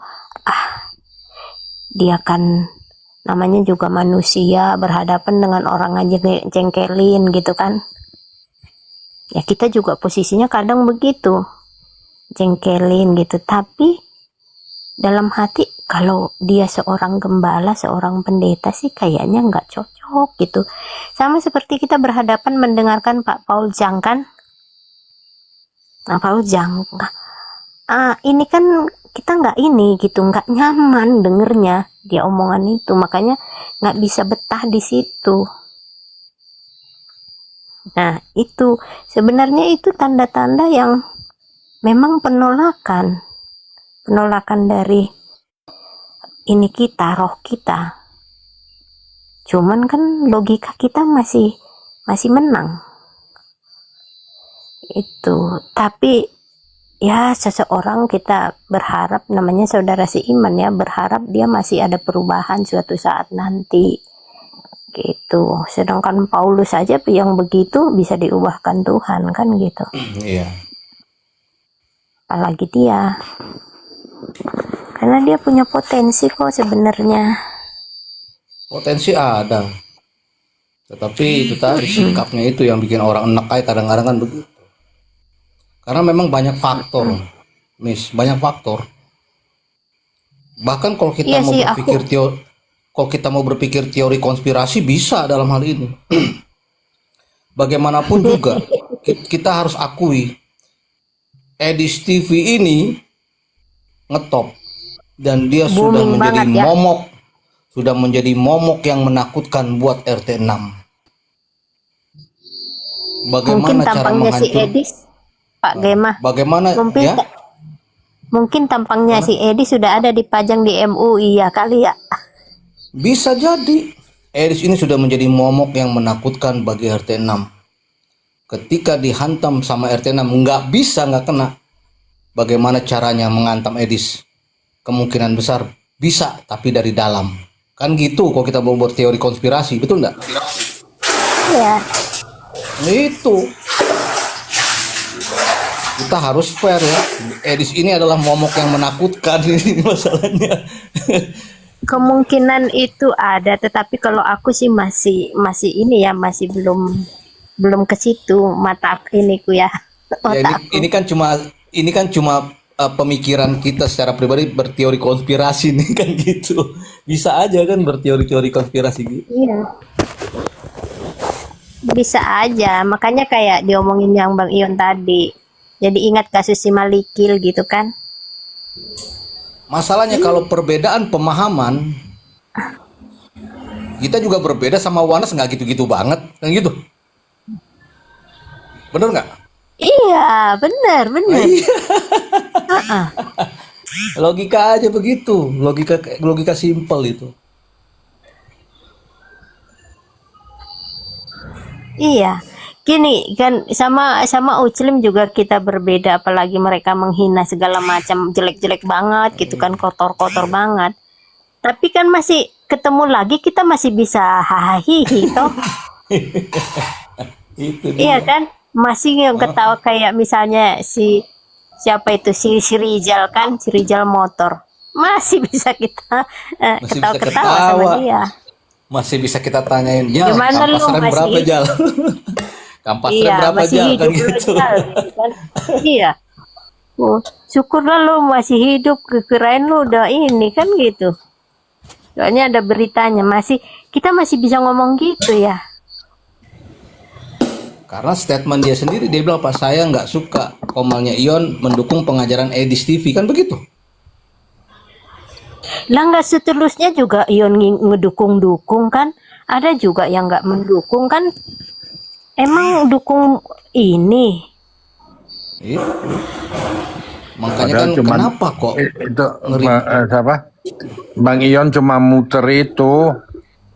dia kan namanya juga manusia, berhadapan dengan orang aja jengkelin gitu kan. Ya kita juga posisinya kadang begitu, jengkelin gitu. Tapi dalam hati, kalau dia seorang gembala, seorang pendeta sih kayaknya nggak cocok gitu. Sama seperti kita berhadapan mendengarkan Pak Paul Jang kan. Nah, Paul Jang, ini kan kita nggak ini gitu, nggak nyaman dengernya dia omongan itu, makanya nggak bisa betah di situ. Nah, itu sebenarnya itu tanda-tanda yang memang penolakan dari ini kita, roh kita. Cuman kan logika kita masih menang. Itu, tapi ya seseorang kita berharap, namanya saudara seiman ya, berharap dia masih ada perubahan suatu saat nanti gitu. Sedangkan Paulus saja yang begitu bisa diubahkan Tuhan kan gitu. Iya. Apalagi dia, karena dia punya potensi kok sebenarnya. Potensi ada. Tetapi itu tadi sikapnya itu yang bikin orang enek kayak kadang-kadang kan begitu. Karena memang banyak faktor, Miss, banyak faktor. Bahkan kalau kita Iya mau sih, berpikir teori konspirasi bisa dalam hal ini. Bagaimanapun juga kita harus akui Edis TV ini ngetop dan dia sudah Booming menjadi banget ya. momok yang menakutkan buat RT 6. Mungkin Bagaimana cara tampangnya si menghancur? Edis, Pak Gema. Bagaimana Mungkin ya? mungkin tampangnya si Edis sudah ada dipajang di MUI ya kali ya. Bisa jadi Edis ini sudah menjadi momok yang menakutkan bagi RT 6. Ketika dihantam sama RT 6 nggak kena. Bagaimana caranya menghantam Edis? Kemungkinan besar bisa, tapi dari dalam. Kan gitu kalau kita mau buat teori konspirasi, betul nggak? Iya. Itu. Kita harus fair ya. Edis ini adalah momok yang menakutkan ini masalahnya. Kemungkinan itu ada, tetapi kalau aku sih masih ini ya, masih belum ke situ mata iniku ya. Ya, Otakku. ini kan cuma pemikiran kita secara pribadi berteori konspirasi nih kan gitu. Bisa aja kan berteori-teori konspirasi gitu. Iya. Bisa aja, makanya kayak diomongin yang Bang Ion tadi. Jadi ingat kasus si Malikil gitu kan? Masalahnya kalau perbedaan pemahaman, kita juga berbeda sama Wanas nggak gitu-gitu banget, kan gitu. Bener nggak? Iya, benar. Heeh. Logika aja begitu, logika simpel itu. Iya. Gini kan sama Uclim juga kita berbeda, apalagi mereka menghina segala macam, jelek-jelek banget gitu kan, kotor-kotor banget. Tapi kan masih ketemu lagi, kita masih bisa hahaha toh. Itu Iya dia. kan? Masih yang ketawa kayak misalnya siapa itu si Rizal kan, si Rizal motor. Masih bisa kita Masih bisa ketawa-ketawa sama ketawa. dia. Masih bisa kita tanyain, Jal, Gimana lu kampas rem masih berapa, hidup? Jal? Kampas rem Iya, berapa, masih Jal? hidup Kan lu, gitu. Jal, gitu kan. Iya. Oh, syukurlah lu masih hidup, kirain lu udah ini kan gitu. Soalnya ada beritanya, kita masih bisa ngomong gitu ya. Karena statement dia sendiri, dia bilang, Pak, saya nggak suka Komalnya Ion mendukung pengajaran Edis TV, kan begitu? Lah nggak seterusnya juga Ion ngedukung-dukung kan? Ada juga yang nggak mendukung kan? Emang dukung ini? Itu. Makanya Padahal kan cuman kenapa kok itu ngeri? siapa? Bang Ion cuma muter itu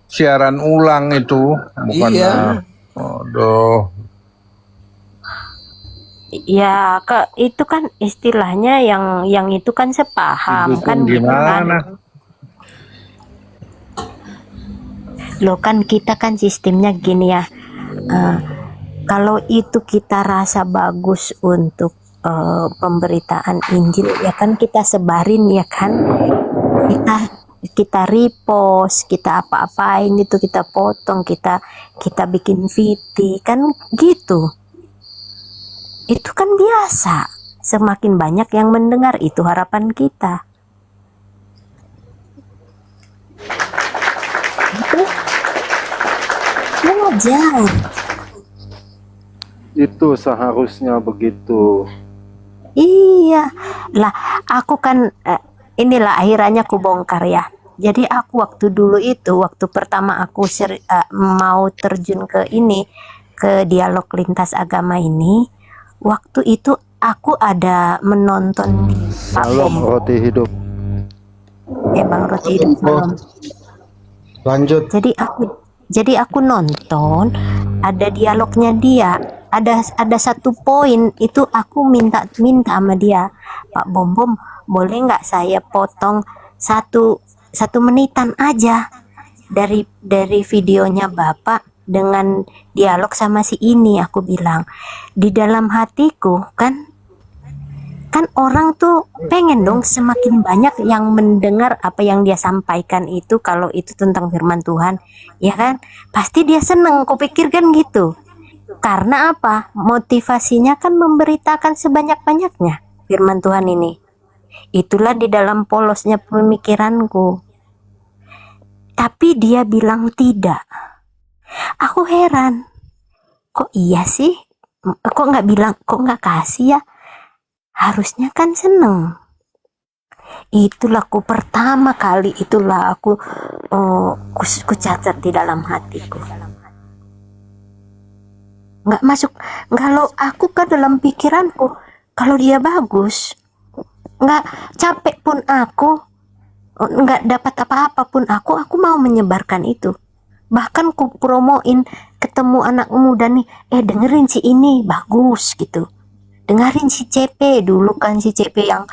siaran ulang itu, bukan Iya. aduh. Ya, itu kan istilahnya yang itu kan sepaham kan Didukung gitu kan. gimana? Loh kan kita kan sistemnya gini ya. Kalau itu kita rasa bagus untuk pemberitaan Injil ya kan kita sebarin ya kan. Kita repost, kita apa-apain itu, kita potong, kita bikin VT kan gitu. Itu kan biasa. Semakin banyak yang mendengar, itu harapan kita. Itu wajar. Itu seharusnya begitu. Iya. Lah, aku kan inilah akhirannya aku bongkar ya. Jadi aku waktu dulu itu, waktu pertama aku mau terjun ke ini, ke dialog lintas agama ini, waktu itu aku ada menonton di Salam roti hidup. Bang Roti Hidup Salam. Lanjut. Jadi aku nonton ada dialognya dia. Ada satu poin itu aku minta sama dia, Pak Bom, boleh nggak saya potong satu menitan aja dari videonya Bapak dengan dialog sama si ini. Aku bilang di dalam hatiku kan orang tuh pengen dong semakin banyak yang mendengar apa yang dia sampaikan itu, kalau itu tentang firman Tuhan ya kan, pasti dia seneng, kupikir kan gitu. Karena apa? Motivasinya kan memberitakan sebanyak-banyaknya firman Tuhan ini. Itulah di dalam polosnya pemikiranku. Tapi dia bilang tidak. Aku heran. Kok iya sih? Kok nggak bilang? Kok nggak kasih ya? harusnya kan seneng. Itulah aku pertama kali, itulah aku ku catat di dalam hatiku. Nggak masuk, kalau aku kan dalam pikiranku, kalau dia bagus, nggak capek pun aku, nggak dapat apa-apa pun aku mau menyebarkan itu. Bahkan ku promoin, ketemu anak muda nih, dengerin si ini bagus gitu, dengerin si CP dulu kan, si CP yang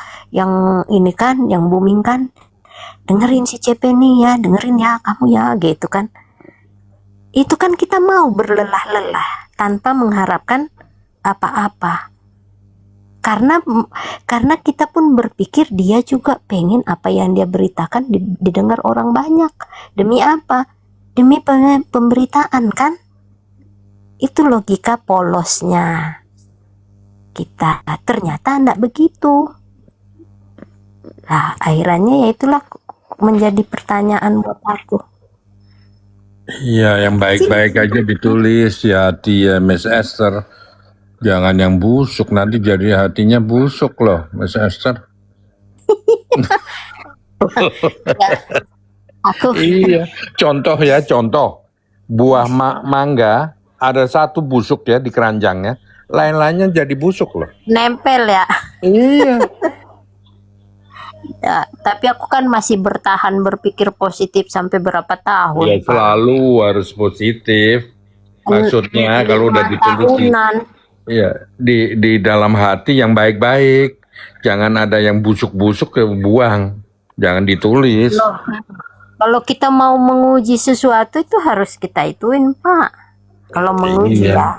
ini kan, yang booming kan, dengerin si CP nih ya, dengerin ya kamu ya gitu kan. Itu kan kita mau berlelah-lelah tanpa mengharapkan apa-apa, karena kita pun berpikir dia juga pengen apa yang dia beritakan didengar orang banyak. Demi apa? Demi pemberitaan kan. Itu logika polosnya kita. Ternyata enggak begitu. Nah, akhirnya ya itulah menjadi pertanyaan buat aku. Iya, yang baik-baik aja ditulis ya hati ya Miss Esther. Jangan yang busuk, nanti jadi hatinya busuk loh Miss Esther. Ya, aku Iya, contoh buah mangga ada satu busuk ya di keranjangnya, lain-lainnya jadi busuk loh. nempel ya. Iya. Ya, tapi aku kan masih bertahan berpikir positif sampai berapa tahun, Ya Pak? selalu harus positif. Maksudnya kalau udah 5 ditulis tahunan. iya, di dalam hati yang baik-baik. Jangan ada yang busuk-busuk ke buang. Jangan ditulis. Loh, kalau kita mau menguji sesuatu itu harus kita ituin, Pak. Kalau menguji Iya. ya.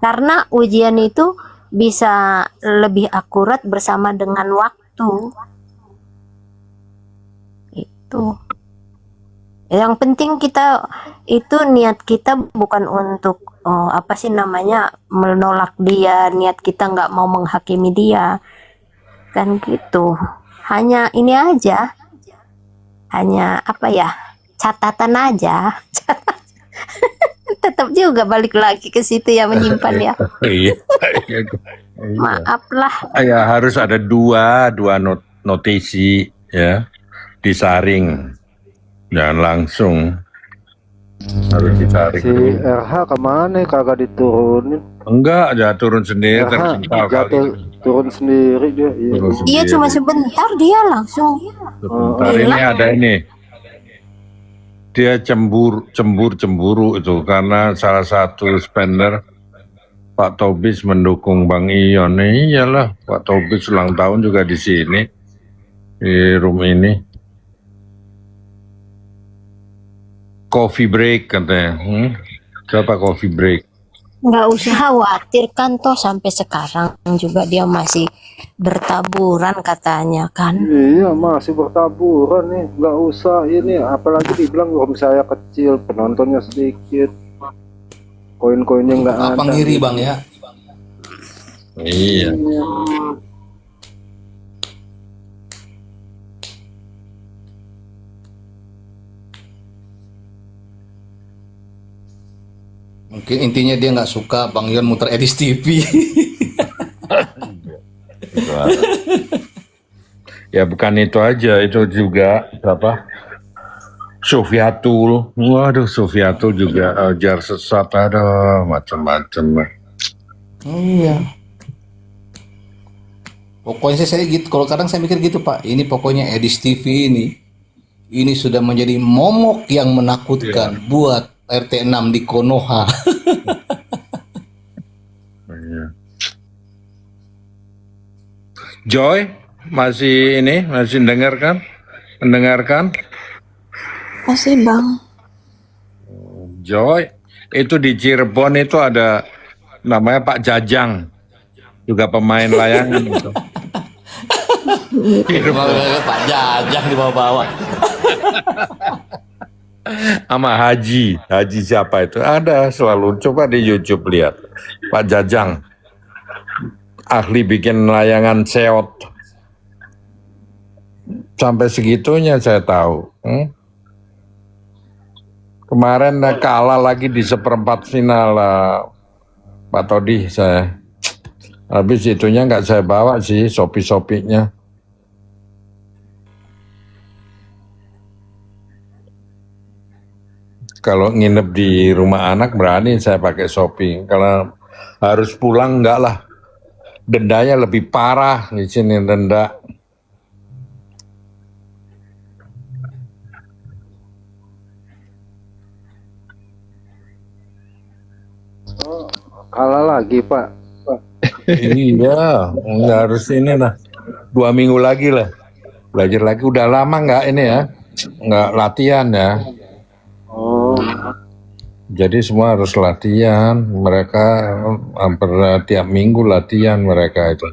Karena ujian itu bisa lebih akurat bersama dengan waktu. Itu. Yang penting kita itu niat kita bukan untuk apa sih namanya, menolak dia, niat kita nggak mau menghakimi dia, kan gitu. Hanya ini aja, hanya apa ya, catatan aja. Tetap juga balik lagi ke situ ya, menyimpan ya. Iya. Maaflah. Ya harus ada dua notisi ya, disaring. Jangan langsung. Harus disaring Si dulu. RH kemana kagak diturunin? Enggak, ya turun sendiri RH terjungkal kali. jatuh turun sendiri dia. Iya. Turun Iya, sendiri. cuma sebentar dia langsung. Sebentar ini ada ini. Dia cemburu itu karena salah satu spender Pak Tobis mendukung Bang Ion. Iyalah, Pak Tobis ulang tahun juga di sini, di room ini. Coffee break katanya. Siapa coffee break? Nggak usah khawatir kan, toh sampai sekarang juga dia masih bertaburan katanya kan. Iya masih bertaburan nih, nggak usah ini. Apalagi dibilang room saya kecil, penontonnya sedikit, koin-koinnya nggak ada. Apa ngiri bang ya? Iya. Mungkin intinya dia nggak suka Bang Yon muter Edis TV. Ya bukan itu aja, itu juga apa? Sofiatul, waduh Sofiatul juga ajar sesat, ada macam-macam. Iya. Pokoknya saya gitu. Kalau kadang saya mikir gitu Pak. Ini pokoknya Edis TV ini sudah menjadi momok yang menakutkan buat RT 6 di Konoha. Iya. Joy masih mendengarkan? Masih bang. Joy, itu di Cirebon itu ada namanya Pak Jajang, juga pemain layangan itu. Pak Jajang di bawah-bawah. Sama Haji siapa itu? Ada selalu, coba di YouTube lihat. Pak Jajang, ahli bikin layangan seot. Sampai segitunya saya tahu. Kemarin kalah lagi di seperempat final Pak Todi saya. Habis itunya nggak saya bawa sih, Shopee-Shopee-nya. Kalau nginep di rumah anak berani saya pakai Shopee. Kalau harus pulang enggak lah. Dendanya lebih parah di sini denda. Kalah lagi Pak. Iya, nggak harus ini lah. 2 minggu lagi lah. Belajar lagi. Udah lama nggak ini ya, nggak latihan ya. Oh, Jadi semua harus latihan. Mereka hampir tiap minggu latihan mereka itu.